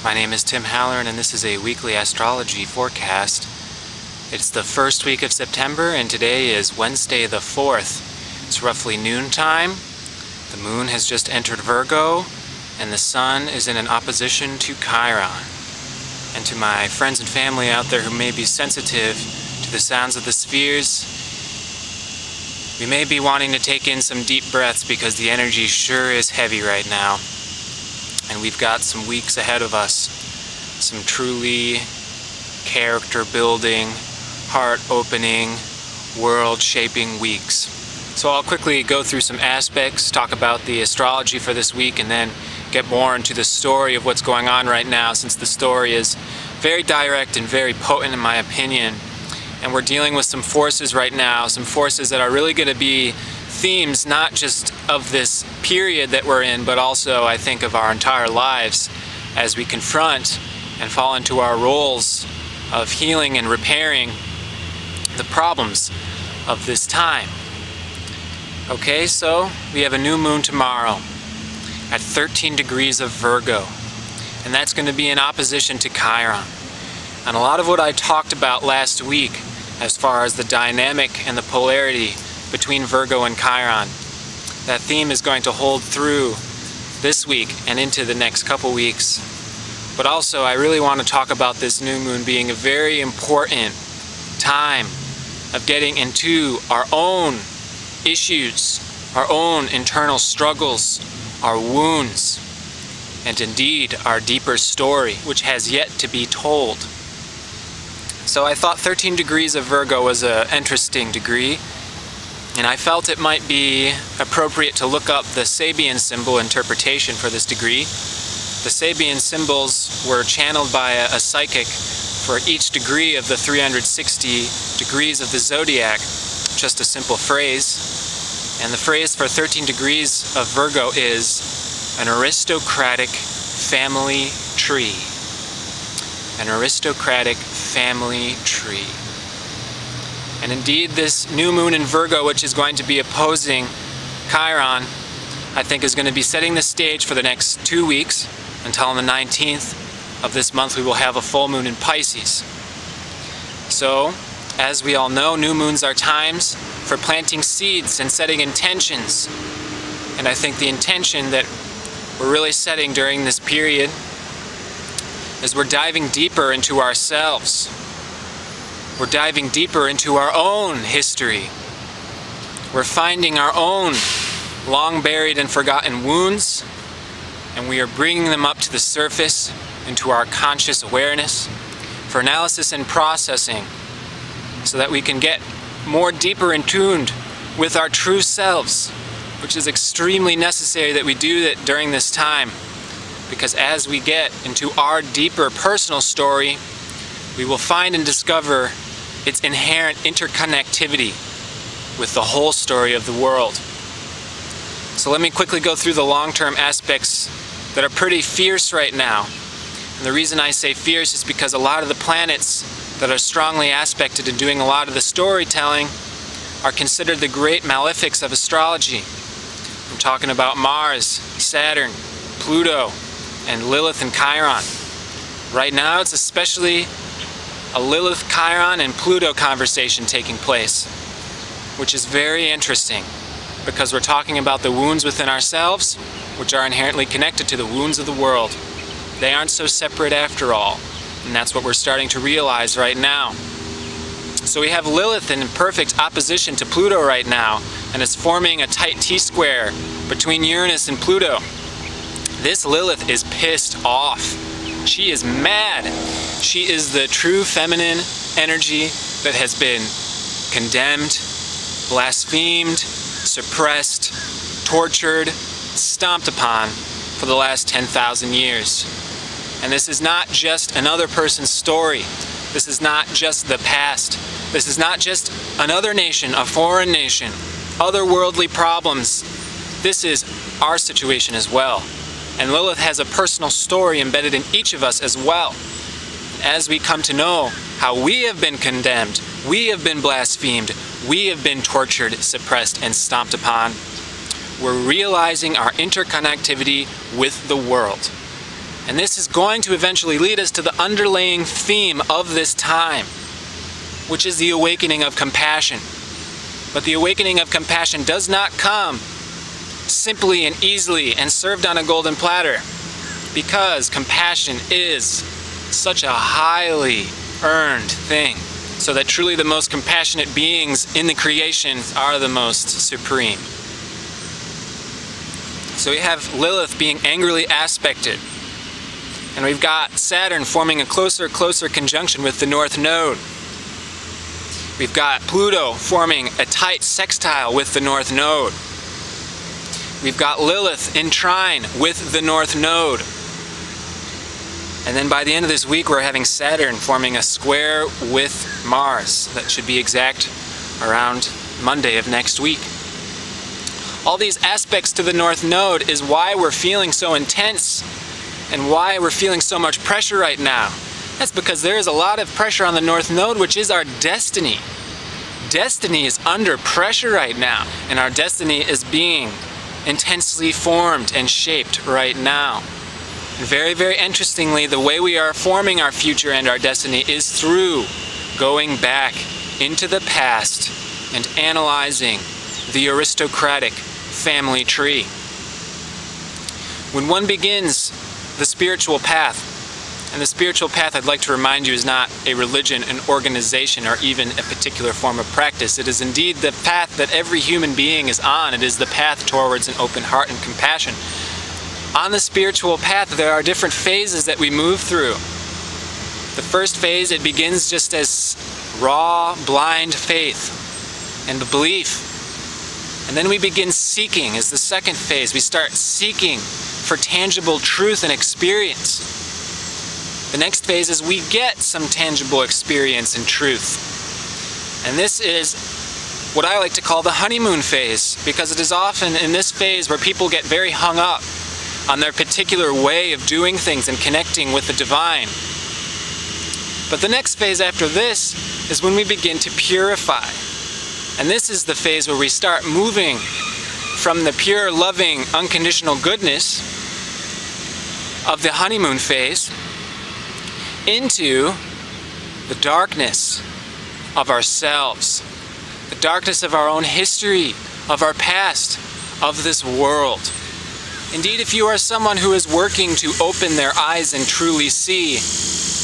My name is Tim Halloran, and this is a weekly astrology forecast. It's the first week of September, and today is Wednesday the 4th. It's roughly noontime. The moon has just entered Virgo, and the sun is in an opposition to Chiron. And to my friends and family out there who may be sensitive to the sounds of the spheres, we may be wanting to take in some deep breaths because the energy sure is heavy right now. And we've got some weeks ahead of us, some truly character-building, heart-opening, world-shaping weeks. So I'll quickly go through some aspects, talk about the astrology for this week, and then get more into the story of what's going on right now, since the story is very direct and very potent in my opinion. And we're dealing with some forces right now, some forces that are really going to be themes not just of this period that we're in, but also I think of our entire lives as we confront and fall into our roles of healing and repairing the problems of this time. Okay, so we have a new moon tomorrow at 13 degrees of Virgo, and that's going to be in opposition to Chiron. And a lot of what I talked about last week as far as the dynamic and the polarity between Virgo and Chiron, that theme is going to hold through this week and into the next couple weeks. But also I really want to talk about this new moon being a very important time of getting into our own issues, our own internal struggles, our wounds, and indeed our deeper story, which has yet to be told. So I thought 13 degrees of Virgo was an interesting degree, and I felt it might be appropriate to look up the Sabian symbol interpretation for this degree. The Sabian symbols were channeled by a psychic for each degree of the 360 degrees of the zodiac, just a simple phrase. And the phrase for 13 degrees of Virgo is an aristocratic family tree. An aristocratic family tree. And indeed, this new moon in Virgo, which is going to be opposing Chiron, I think is going to be setting the stage for the next 2 weeks. Until on the 19th of this month we will have a full moon in Pisces. So, as we all know, new moons are times for planting seeds and setting intentions. And I think the intention that we're really setting during this period is we're diving deeper into ourselves. We're diving deeper into our own history. We're finding our own long buried and forgotten wounds, and we are bringing them up to the surface into our conscious awareness for analysis and processing, so that we can get more deeper in tuned with our true selves, which is extremely necessary that we do that during this time, because as we get into our deeper personal story, we will find and discover its inherent interconnectivity with the whole story of the world. So let me quickly go through the long-term aspects that are pretty fierce right now. And the reason I say fierce is because a lot of the planets that are strongly aspected in doing a lot of the storytelling are considered the great malefics of astrology. I'm talking about Mars, Saturn, Pluto, and Lilith and Chiron. Right now it's especially a Lilith, Chiron, and Pluto conversation taking place, which is very interesting because we're talking about the wounds within ourselves, which are inherently connected to the wounds of the world. They aren't so separate after all, and that's what we're starting to realize right now. So we have Lilith in perfect opposition to Pluto right now, and it's forming a tight T-square between Uranus and Pluto. This Lilith is pissed off. She is mad. She is the true feminine energy that has been condemned, blasphemed, suppressed, tortured, stomped upon for the last 10,000 years. And this is not just another person's story. This is not just the past. This is not just another nation, a foreign nation, otherworldly problems. This is our situation as well. And Lilith has a personal story embedded in each of us as well. As we come to know how we have been condemned, we have been blasphemed, we have been tortured, suppressed, and stomped upon, we're realizing our interconnectivity with the world. And this is going to eventually lead us to the underlying theme of this time, which is the awakening of compassion. But the awakening of compassion does not come simply and easily and served on a golden platter, because compassion is such a highly earned thing, so that truly the most compassionate beings in the creation are the most supreme. So we have Lilith being angrily aspected, and we've got Saturn forming a closer conjunction with the North Node. We've got Pluto forming a tight sextile with the North Node. We've got Lilith in trine with the North Node. And then by the end of this week, we're having Saturn forming a square with Mars. That should be exact around Monday of next week. All these aspects to the North Node is why we're feeling so intense and why we're feeling so much pressure right now. That's because there is a lot of pressure on the North Node, which is our destiny. Destiny is under pressure right now, and our destiny is being intensely formed and shaped right now. And very, very interestingly, the way we are forming our future and our destiny is through going back into the past and analyzing the aristocratic family tree. When one begins the spiritual path, and the spiritual path, I'd like to remind you, is not a religion, an organization, or even a particular form of practice. It is indeed the path that every human being is on. It is the path towards an open heart and compassion. On the spiritual path, there are different phases that we move through. The first phase, it begins just as raw, blind faith and belief. And then we begin seeking as the second phase. We start seeking for tangible truth and experience. The next phase is we get some tangible experience and truth. And this is what I like to call the honeymoon phase, because it is often in this phase where people get very hung up on their particular way of doing things and connecting with the divine. But the next phase after this is when we begin to purify. And this is the phase where we start moving from the pure, loving, unconditional goodness of the honeymoon phase into the darkness of ourselves, the darkness of our own history, of our past, of this world. Indeed, if you are someone who is working to open their eyes and truly see,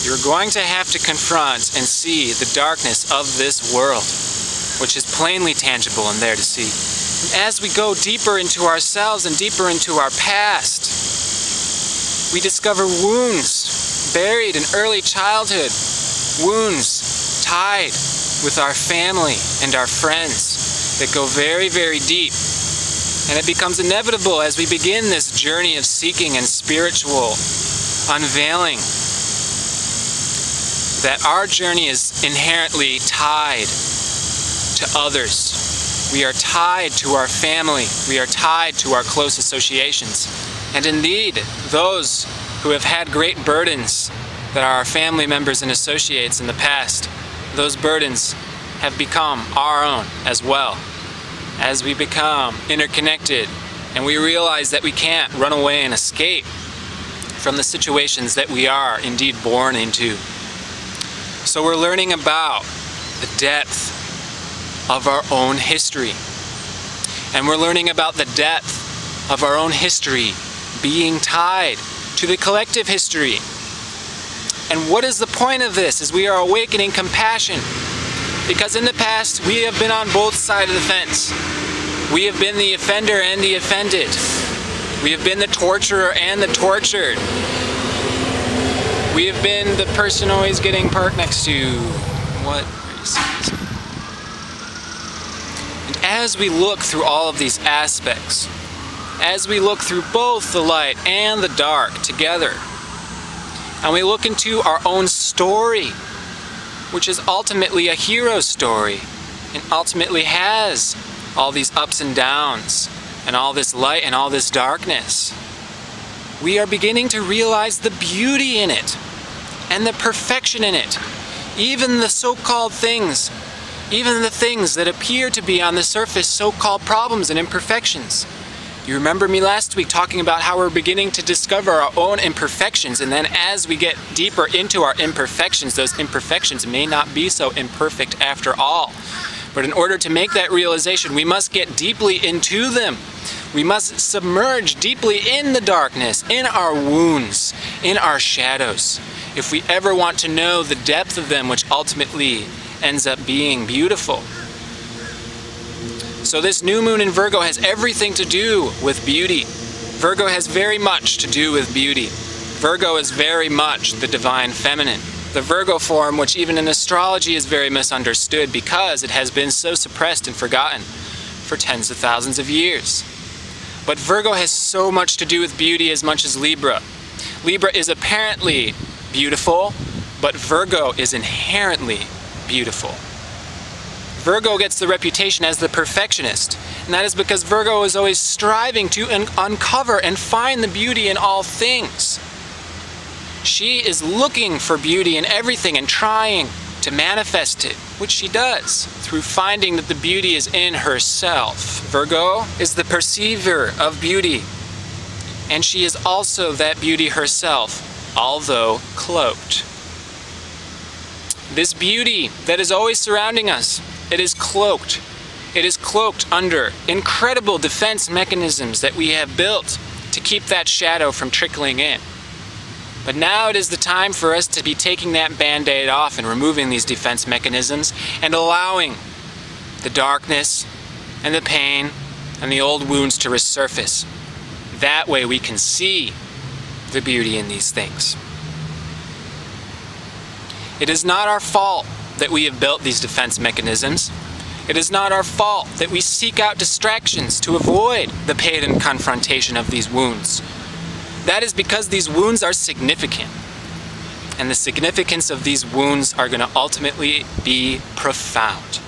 you're going to have to confront and see the darkness of this world, which is plainly tangible and there to see. And as we go deeper into ourselves and deeper into our past, we discover wounds buried in early childhood, wounds tied with our family and our friends that go very, very deep. And it becomes inevitable as we begin this journey of seeking and spiritual unveiling that our journey is inherently tied to others. We are tied to our family. We are tied to our close associations. And indeed, those who have had great burdens that are our family members and associates in the past, those burdens have become our own as well. As we become interconnected and we realize that we can't run away and escape from the situations that we are indeed born into. So we're learning about the depth of our own history. And we're learning about the depth of our own history being tied to the collective history. And what is the point of this? Is we are awakening compassion. Because in the past, we have been on both sides of the fence. We have been the offender and the offended. We have been the torturer and the tortured. We have been the person always getting parked next to what race? And as we look through all of these aspects, as we look through both the light and the dark together, and we look into our own story, which is ultimately a hero story, and ultimately has all these ups and downs, and all this light and all this darkness, we are beginning to realize the beauty in it, and the perfection in it. Even the so-called things, even the things that appear to be on the surface so-called problems and imperfections, You remember me last week talking about how we're beginning to discover our own imperfections, and then as we get deeper into our imperfections, those imperfections may not be so imperfect after all. But in order to make that realization, we must get deeply into them. We must submerge deeply in the darkness, in our wounds, in our shadows, if we ever want to know the depth of them, which ultimately ends up being beautiful. So this new moon in Virgo has everything to do with beauty. Virgo has very much to do with beauty. Virgo is very much the divine feminine. The Virgo form, which even in astrology is very misunderstood because it has been so suppressed and forgotten for tens of thousands of years. But Virgo has so much to do with beauty as much as Libra. Libra is apparently beautiful, but Virgo is inherently beautiful. Virgo gets the reputation as the perfectionist, and that is because Virgo is always striving to uncover and find the beauty in all things. She is looking for beauty in everything and trying to manifest it, which she does through finding that the beauty is in herself. Virgo is the perceiver of beauty, and she is also that beauty herself, although cloaked. This beauty that is always surrounding us, it is cloaked. It is cloaked under incredible defense mechanisms that we have built to keep that shadow from trickling in. But now it is the time for us to be taking that band-aid off and removing these defense mechanisms and allowing the darkness and the pain and the old wounds to resurface. That way we can see the beauty in these things. It is not our fault that we have built these defense mechanisms. It is not our fault that we seek out distractions to avoid the pain and confrontation of these wounds. That is because these wounds are significant. And the significance of these wounds are going to ultimately be profound.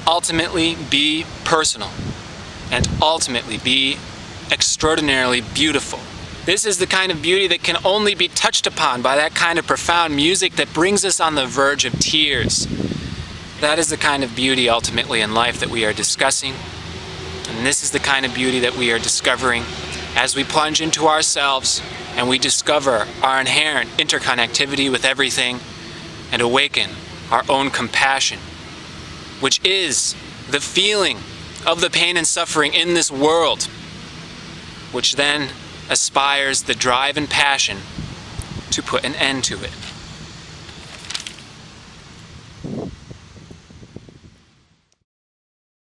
Ultimately be personal. And ultimately be extraordinarily beautiful. This is the kind of beauty that can only be touched upon by that kind of profound music that brings us on the verge of tears. That is the kind of beauty ultimately in life that we are discussing. And this is the kind of beauty that we are discovering as we plunge into ourselves and we discover our inherent interconnectivity with everything and awaken our own compassion, which is the feeling of the pain and suffering in this world, which then aspires the drive and passion to put an end to it.